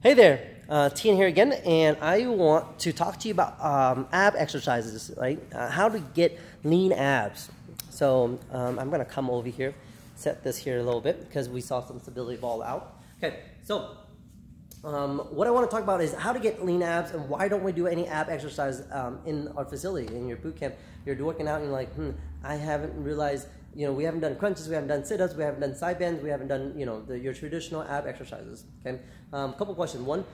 Hey there, Tian here again, and I want to talk to you about ab exercises, right? How to get lean abs. So I'm going to come over here, set this here a little bit because we saw some stability ball out. Okay, so what I want to talk about is how to get lean abs and why don't we do any ab exercise in our facility, in your boot camp. You're working out and you're like, I haven't realized, we haven't done crunches, we haven't done sit-ups, we haven't done side bends, we haven't done, your traditional ab exercises, okay? Couple questions. One,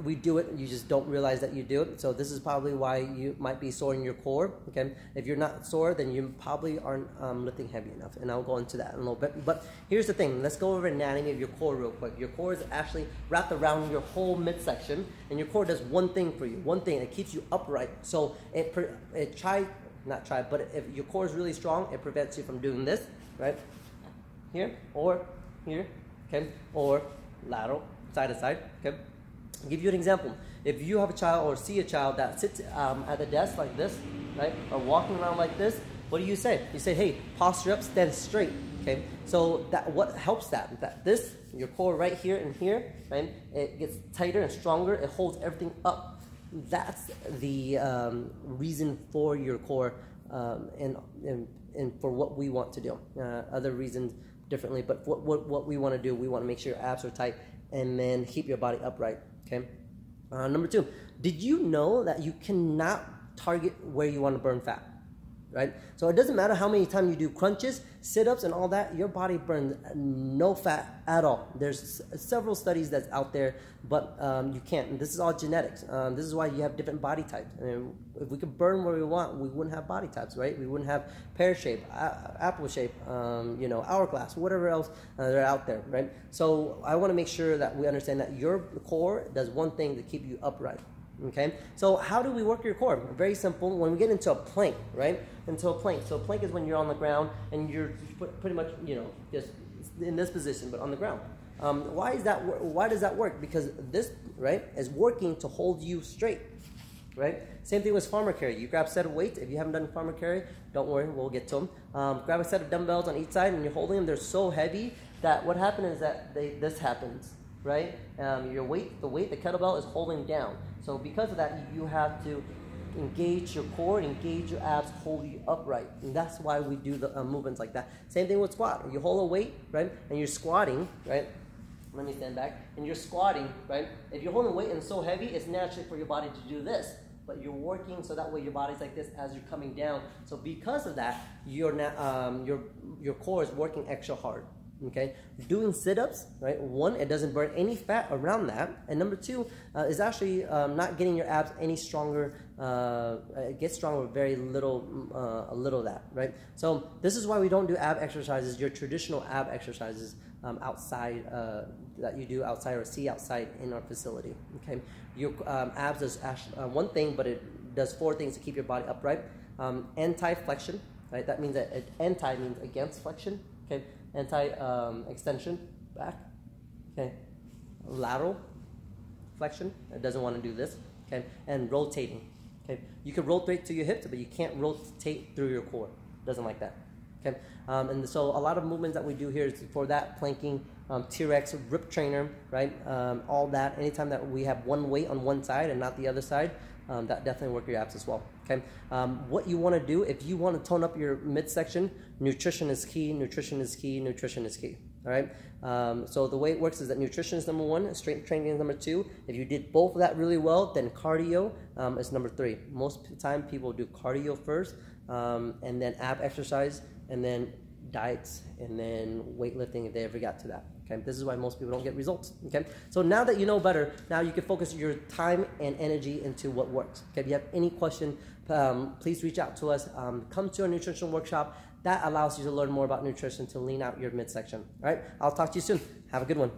we do it, you just don't realize that you do it, so this is probably why you might be sore in your core, okay? If you're not sore, then you probably aren't lifting heavy enough, and I'll go into that in a little bit. But here's the thing, let's go over anatomy of your core real quick. Your core is actually wrapped around your whole midsection, and your core does one thing for you, one thing, it keeps you upright. So but if your core is really strong, it prevents you from doing this, right? Here, or here, okay? Or lateral, side to side, okay? I'll give you an example. If you have a child or see a child that sits at the desk like this, right? Or walking around like this, what do you say? You say, hey, posture up, stand straight, okay? So what helps that your core right here and here, right? It gets tighter and stronger, it holds everything up. That's the reason for your core and for what we want to do. Other reasons differently, but what we want to do, we want to make sure your abs are tight and then keep your body upright, okay? Number two, did you know that you cannot target where you want to burn fat? Right? So it doesn't matter how many times you do crunches, sit-ups, and all that, your body burns no fat at all. There's several studies that's out there, but you can't. And this is all genetics. This is why you have different body types. And if we could burn where we want, we wouldn't have body types, right? We wouldn't have pear shape, apple shape, hourglass, whatever else they're out there, right? So I want to make sure that we understand that your core does one thing to keep you upright. Okay, so how do we work your core? Very simple. When we get into a plank, right? Into a plank. So a plank is when you're on the ground and you're pretty much, just in this position, but on the ground. Why does that work? Because this, right, is working to hold you straight, right? Same thing with farmer carry. You grab a set of weights. If you haven't done farmer carry, don't worry, we'll get to them. Grab a set of dumbbells on each side and you're holding them. They're so heavy that what happens is that this happens. Right? The kettlebell is holding down. So because of that, you have to engage your core, engage your abs, hold you upright. And that's why we do the movements like that. Same thing with squat. You hold a weight, right? And you're squatting, right? Let me stand back. And you're squatting, right? If you're holding a weight and it's so heavy, it's naturally for your body to do this. But you're working so that way your body's like this as you're coming down. So because of that, your core is working extra hard. Okay, doing sit-ups, right? One, it doesn't burn any fat around that, and number two is actually not getting your abs any stronger. It gets stronger with very little, a little of that, right? So this is why we don't do ab exercises, your traditional ab exercises outside that you do outside or see outside in our facility. Okay, your abs does actually, one thing, but it does four things to keep your body upright. Anti-flexion, right? That means that anti means against flexion. Okay. Anti-extension, back, okay, lateral flexion, it doesn't want to do this, okay, and rotating, okay. You can rotate to your hips, but you can't rotate through your core, doesn't like that, okay. And so a lot of movements that we do here is for that, planking, T-Rex, rip trainer, right, all that, anytime that we have one weight on one side and not the other side, that definitely work your abs as well. Okay, what you want to do if you want to tone up your midsection, nutrition is key. Nutrition is key. Nutrition is key. All right. So the way it works is that nutrition is number one, strength training is number two. If you did both of that really well, then cardio is number three. Most of the time, people do cardio first, and then ab exercise, and then diets, and then weightlifting if they ever got to that. Okay, this is why most people don't get results. Okay, so now that you know better, now you can focus your time and energy into what works. Okay, if you have any question, please reach out to us. Come to our nutrition workshop. That allows you to learn more about nutrition to lean out your midsection. All right, I'll talk to you soon. Have a good one.